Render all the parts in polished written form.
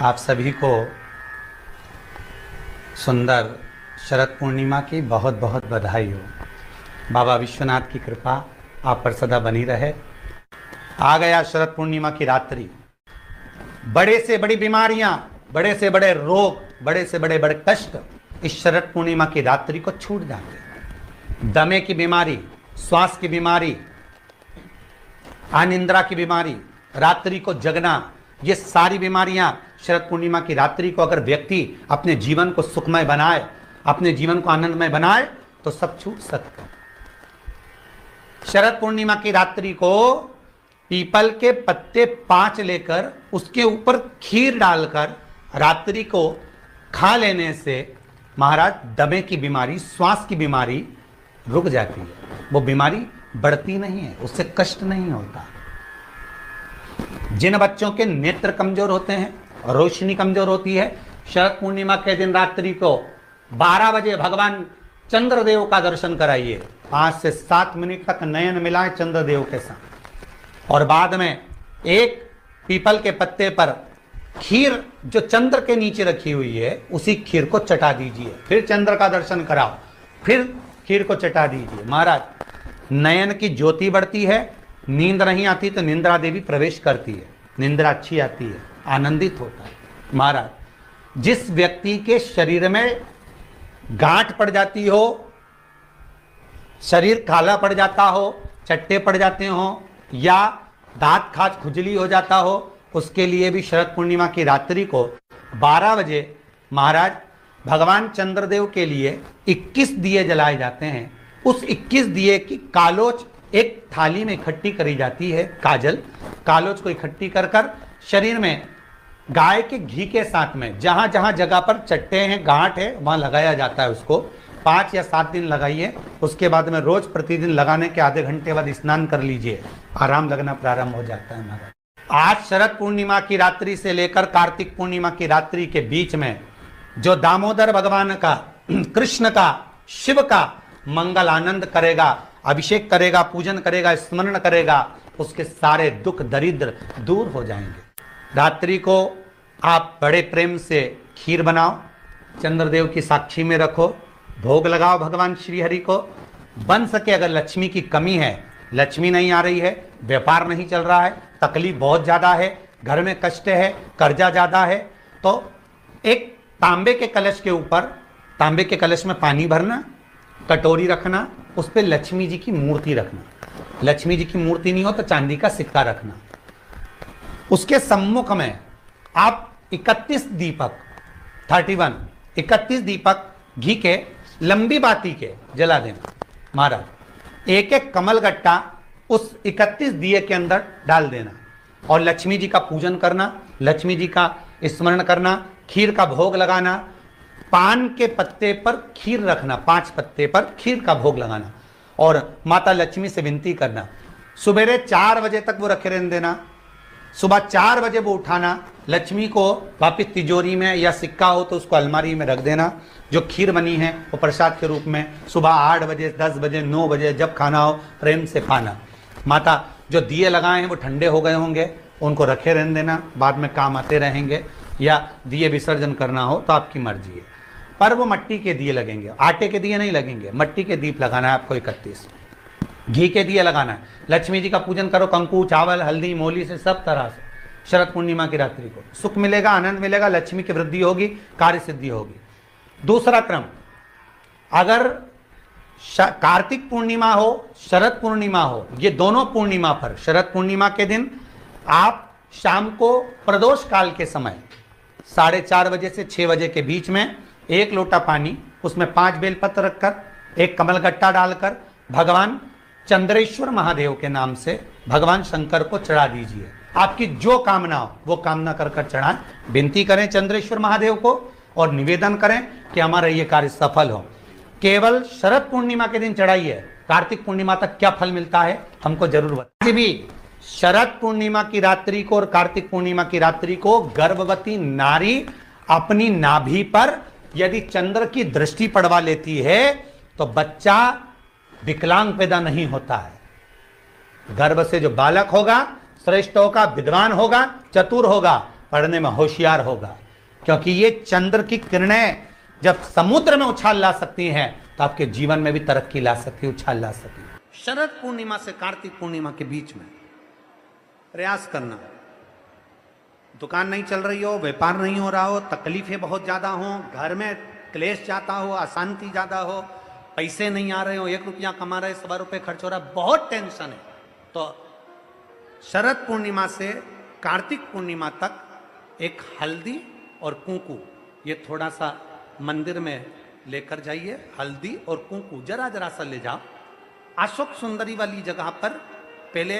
आप सभी को सुंदर शरद पूर्णिमा की बहुत बहुत बधाई हो। बाबा विश्वनाथ की कृपा आप पर सदा बनी रहे। आ गया शरद पूर्णिमा की रात्रि। बड़े से बड़ी बीमारियां, बड़े से बड़े रोग, बड़े से बड़े बड़े कष्ट इस शरद पूर्णिमा की रात्रि को छूट जाते हैं। दमे की बीमारी, श्वास की बीमारी, अनिद्रा की बीमारी, रात्रि को जगना, ये सारी बीमारियां शरद पूर्णिमा की रात्रि को अगर व्यक्ति अपने जीवन को सुखमय बनाए, अपने जीवन को आनंदमय बनाए तो सब छूट सकता है। शरद पूर्णिमा की रात्रि को पीपल के पत्ते 5 लेकर उसके ऊपर खीर डालकर रात्रि को खा लेने से महाराज दमे की बीमारी, श्वास की बीमारी रुक जाती है। वो बीमारी बढ़ती नहीं है, उससे कष्ट नहीं होता। जिन बच्चों के नेत्र कमजोर होते हैं, रोशनी कमजोर होती है, शरद पूर्णिमा के दिन रात्रि को 12 बजे भगवान चंद्रदेव का दर्शन कराइए। 5 से 7 मिनट तक नयन मिलाएं चंद्रदेव के साथ और बाद में एक पीपल के पत्ते पर खीर जो चंद्र के नीचे रखी हुई है उसी खीर को चटा दीजिए। फिर चंद्र का दर्शन कराओ, फिर खीर को चटा दीजिए। महाराज नयन की ज्योति बढ़ती है, नींद नहीं आती तो निंद्रा देवी प्रवेश करती है, निंद्रा अच्छी आती है, आनंदित होता है। महाराज जिस व्यक्ति के शरीर में गांठ पड़ जाती हो, शरीर काला पड़ जाता हो, चट्टे पड़ जाते हो या दांत खाज खुजली हो जाता हो, उसके लिए भी शरद पूर्णिमा की रात्रि को 12 बजे महाराज भगवान चंद्रदेव के लिए 21 दिए जलाए जाते हैं। उस 21 दिए की कालोच एक थाली में इकट्ठी करी जाती है। कालोच को इकट्ठी कर कर शरीर में गाय के घी के साथ में जहां जहां जगह पर चट्टे हैं, गांठ है, वहां लगाया जाता है। उसको 5 या 7 दिन लगाइए। उसके बाद में रोज प्रतिदिन लगाने के आधे घंटे बाद स्नान कर लीजिए, आराम लगना प्रारंभ हो जाता है। महाराज आज शरद पूर्णिमा की रात्रि से लेकर कार्तिक पूर्णिमा की रात्रि के बीच में जो दामोदर भगवान का, कृष्ण का, शिव का मंगल आनंद करेगा, अभिषेक करेगा, पूजन करेगा, स्मरण करेगा, उसके सारे दुख दरिद्र दूर हो जाएंगे। रात्रि को आप बड़े प्रेम से खीर बनाओ, चंद्रदेव की साक्षी में रखो, भोग लगाओ भगवान श्री हरि को। बन सके अगर लक्ष्मी की कमी है, लक्ष्मी नहीं आ रही है, व्यापार नहीं चल रहा है, तकलीफ बहुत ज्यादा है, घर में कष्ट है, कर्जा ज्यादा है, तो एक तांबे के कलश के ऊपर, तांबे के कलश में पानी भरना, कटोरी रखना, उस पर लक्ष्मी जी की मूर्ति रखना। लक्ष्मी जी की मूर्ति नहीं हो तो चांदी का सिक्का रखना। उसके सम्मुख में आप 31 दीपक 31 दीपक घी के लंबी बाती के जला देना। महाराज एक एक कमल गट्टा उस 31 दिए के अंदर डाल देना और लक्ष्मी जी का पूजन करना, लक्ष्मी जी का स्मरण करना, खीर का भोग लगाना, पान के पत्ते पर खीर रखना, 5 पत्ते पर खीर का भोग लगाना और माता लक्ष्मी से विनती करना। सुबेरे 4 बजे तक वो रखे रहने देना, सुबह 4 बजे वो उठाना, लक्ष्मी को वापिस तिजोरी में या सिक्का हो तो उसको अलमारी में रख देना। जो खीर बनी है वो प्रसाद के रूप में सुबह 8 बजे, 10 बजे, 9 बजे जब खाना हो प्रेम से खाना। माता जो दिए लगाए हैं वो ठंडे हो गए होंगे, उनको रखे रहने देना, बाद में काम आते रहेंगे, या दिए विसर्जन करना हो तो आपकी मर्जी है। पर वो मिट्टी के दिए लगेंगे, आटे के दिए नहीं लगेंगे, मिट्टी के दीप लगाना है आपको। 31 घी के दिए लगाना है। लक्ष्मी जी का पूजन करो, कंकु, चावल, हल्दी, मोली से, सब तरह से। शरद पूर्णिमा की रात्रि को सुख मिलेगा, आनंद मिलेगा, लक्ष्मी की वृद्धि होगी, कार्य सिद्धि होगी। दूसरा क्रम, अगर कार्तिक पूर्णिमा हो, शरद पूर्णिमा हो, ये दोनों पूर्णिमा पर शरद पूर्णिमा के दिन आप शाम को प्रदोष काल के समय 4:30 बजे से 6 बजे के बीच में 1 लोटा पानी, उसमें 5 बेलपत्र रखकर, एक कमलगट्टा डालकर भगवान चंद्रेश्वर महादेव के नाम से भगवान शंकर को चढ़ा दीजिए। आपकी जो कामना हो वो कामना कर कर चढ़ाएं, विनती करें चंद्रेश्वर महादेव को और निवेदन करें कि हमारा ये कार्य सफल हो। केवल शरद पूर्णिमा के दिन चढ़ाइए, कार्तिक पूर्णिमा तक क्या फल मिलता है हमको जरूर बताइए। भी शरद पूर्णिमा की रात्रि को और कार्तिक पूर्णिमा की रात्रि को गर्भवती नारी अपनी नाभि पर यदि चंद्र की दृष्टि पड़वा लेती है तो बच्चा विकलांग पैदा नहीं होता है। गर्भ से जो बालक होगा श्रेष्ठ होगा, विद्वान होगा, चतुर होगा, पढ़ने में होशियार होगा, क्योंकि ये चंद्र की किरणें जब समुद्र में उछाल ला सकती हैं तो आपके जीवन में भी तरक्की ला सकती है, उछाल ला सकती है। शरद पूर्णिमा से कार्तिक पूर्णिमा के बीच में प्रयास करना। दुकान नहीं चल रही हो, व्यापार नहीं हो रहा हो, तकलीफें बहुत ज्यादा हो, घर में क्लेश जाता हो, अशांति ज्यादा हो, पैसे नहीं आ रहे हो, 1 रुपया कमा रहे 100 रुपये खर्च हो रहा है, बहुत टेंशन है, तो शरद पूर्णिमा से कार्तिक पूर्णिमा तक एक हल्दी और कुंकू ये थोड़ा सा मंदिर में लेकर जाइए। हल्दी और कुंकू जरा जरा सा ले जाओ, अशोक सुंदरी वाली जगह पर पहले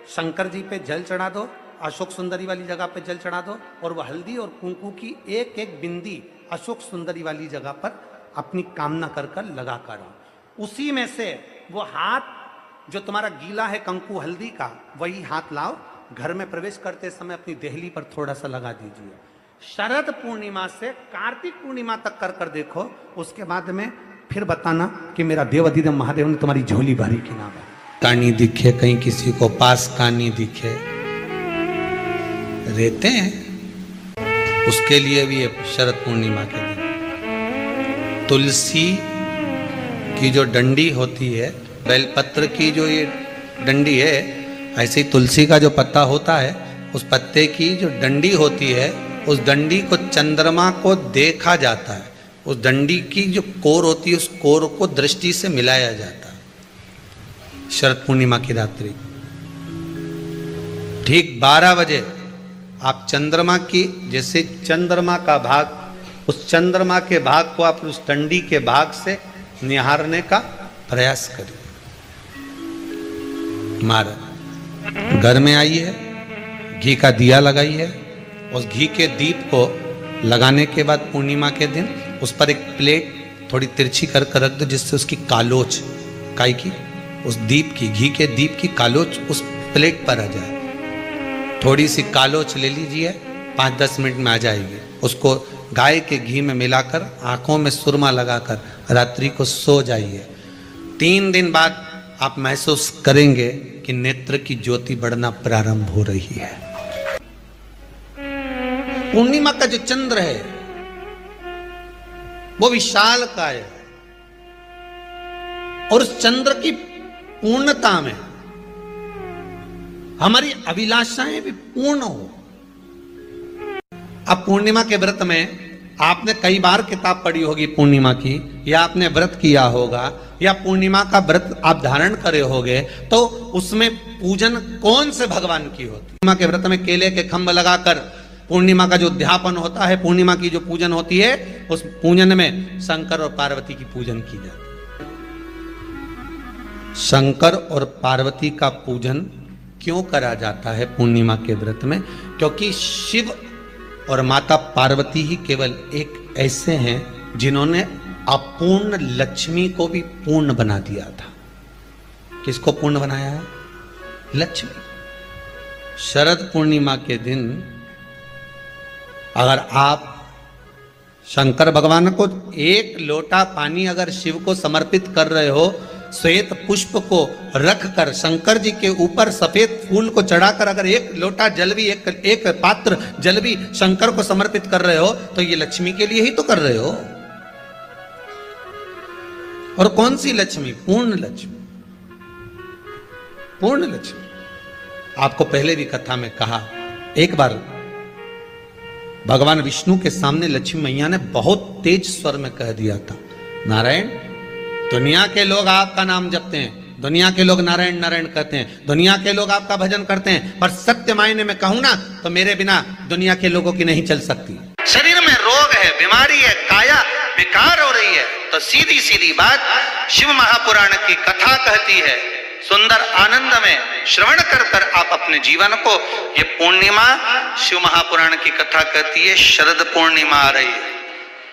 शंकर जी पे जल चढ़ा दो, अशोक सुंदरी वाली जगह पे जल चढ़ा दो, और वह हल्दी और कुंकू की एक एक बिंदी अशोक सुंदरी वाली जगह पर अपनी कामना कर कर लगा कर आओ। उसी में से वो हाथ जो तुम्हारा गीला है कंकु हल्दी का, वही हाथ लाओ, घर में प्रवेश करते समय अपनी देहली पर थोड़ा सा लगा दीजिए। शरद पूर्णिमा से कार्तिक पूर्णिमा तक कर कर देखो, उसके बाद में फिर बताना कि मेरा देव अधिदेव महादेव ने तुम्हारी झोली भरी कि ना भरी। कानी दिखे कहीं किसी को पास कानी दिखे, रहते हैं उसके लिए भी शरद पूर्णिमा के दिन तुलसी की जो डंडी होती है, बेलपत्र की जो ये डंडी है, ऐसे ही तुलसी का जो पत्ता होता है, उस पत्ते की जो डंडी होती है, उस डंडी को चंद्रमा को देखा जाता है, उस डंडी की जो कोर होती है उस कोर को दृष्टि से मिलाया जाता है। शरद पूर्णिमा की रात्रि ठीक 12 बजे आप चंद्रमा की, जैसे चंद्रमा का भाग, उस चंद्रमा के भाग को आप उस डंडी के भाग से निहारने का प्रयास करिए। महाराज घर में आई है, घी का दिया लगाई है, उस घी के दीप को लगाने के बाद पूर्णिमा के दिन उस पर एक प्लेट थोड़ी तिरछी कर कर रख दो, जिससे उसकी कालोच काय की, उस दीप की, घी के दीप की कालोच उस प्लेट पर आ जाए। थोड़ी सी कालोच ले लीजिए, 5-10 मिनट में आ जाएगी। उसको गाय के घी में मिलाकर आंखों में सुरमा लगाकर रात्रि को सो जाइए। 3 दिन बाद आप महसूस करेंगे कि नेत्र की ज्योति बढ़ना प्रारंभ हो रही है। पूर्णिमा का जो चंद्र है वो विशाल काय है, और उस चंद्र की पूर्णता में हमारी अभिलाषाएं भी पूर्ण हो। अब पूर्णिमा के व्रत में आपने कई बार किताब पढ़ी होगी पूर्णिमा की, या आपने व्रत किया होगा, या पूर्णिमा का व्रत आप धारण करे होगे, तो उसमें पूजन कौन से भगवान की होती? पूर्णिमा के व्रत में केले के खंभ लगाकर पूर्णिमा का जो उद्यापन होता है, पूर्णिमा की जो पूजन होती है, उस पूजन में शंकर और पार्वती की पूजन की जाती है। शंकर और पार्वती का पूजन क्यों करा जाता है पूर्णिमा के व्रत में? क्योंकि शिव और माता पार्वती ही केवल एक ऐसे हैं जिन्होंने अपूर्ण लक्ष्मी को भी पूर्ण बना दिया था। किसको पूर्ण बनाया है? लक्ष्मी। शरद पूर्णिमा के दिन अगर आप शंकर भगवान को 1 लोटा पानी अगर शिव को समर्पित कर रहे हो, श्वेत पुष्प को रख कर शंकर जी के ऊपर सफेद फूल को चढ़ाकर अगर 1 लोटा जल भी, एक पात्र जल भी शंकर को समर्पित कर रहे हो, तो ये लक्ष्मी के लिए ही तो कर रहे हो। और कौन सी लक्ष्मी? पूर्ण लक्ष्मी। पूर्ण लक्ष्मी। आपको पहले भी कथा में कहा, एक बार भगवान विष्णु के सामने लक्ष्मी मैया ने बहुत तेज स्वर में कह दिया था, नारायण, दुनिया के लोग आपका नाम जपते हैं, दुनिया के लोग नारायण नारायण कहते हैं, दुनिया के लोग आपका भजन करते हैं, पर सत्य मायने में कहूं ना तो मेरे बिना दुनिया के लोगों की नहीं चल सकती। शरीर में रोग है, बीमारी है, काया बेकार हो रही है, तो सीधी सीधी बात शिव महापुराण की कथा कहती है, सुंदर आनंद में श्रवण कर कर आप अपने जीवन को, ये पूर्णिमा शिव महापुराण की कथा कहती है, शरद पूर्णिमा आ रही है,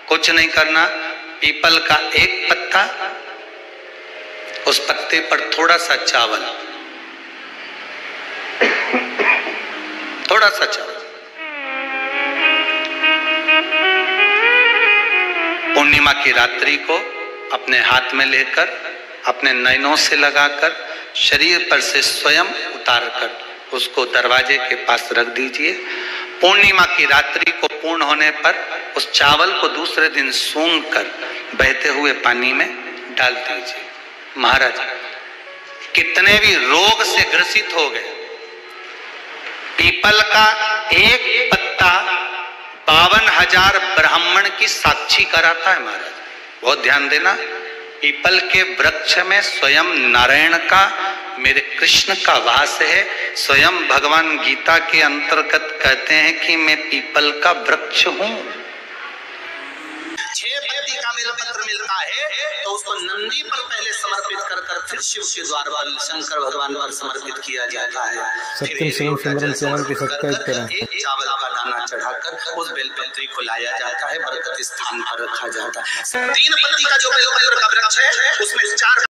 कुछ नहीं करना, पीपल का एक पत्ता, उस पत्ते पर थोड़ा सा चावल, थोड़ा सा चावल, पूर्णिमा की रात्रि को अपने हाथ में लेकर अपने नयनों से लगाकर शरीर पर से स्वयं उतार कर उसको दरवाजे के पास रख दीजिए पूर्णिमा की रात्रि को पूर्ण होने पर उस चावल को दूसरे दिन सूंघ कर बहते हुए पानी में डाल दीजिए। महाराज कितने भी रोग से ग्रसित हो गए, पीपल का एक पत्ता 52,000 ब्राह्मण की साक्षी कराता है। महाराज बहुत ध्यान देना, पीपल के वृक्ष में स्वयं नारायण का, मेरे कृष्ण का वास है। स्वयं भगवान गीता के अंतर्गत कहते हैं कि मैं पीपल का वृक्ष हूं। 6 पत्ती का बेलपत्र मिलता है तो उसको नंदी पर पहले समर्पित कर फिर शिव के द्वार पर शंकर भगवान पर समर्पित किया जाता है। सत्यम शिवम सुंदरम चैनल के सब्सक्राइब करें। एक चावल का दाना चढ़ाकर उस बेलपत्री को लाया जाता है, बरकत स्थान पर रखा जाता है। 3 पत्ती का जो बेलपत्र का वृक्ष है उसमें 4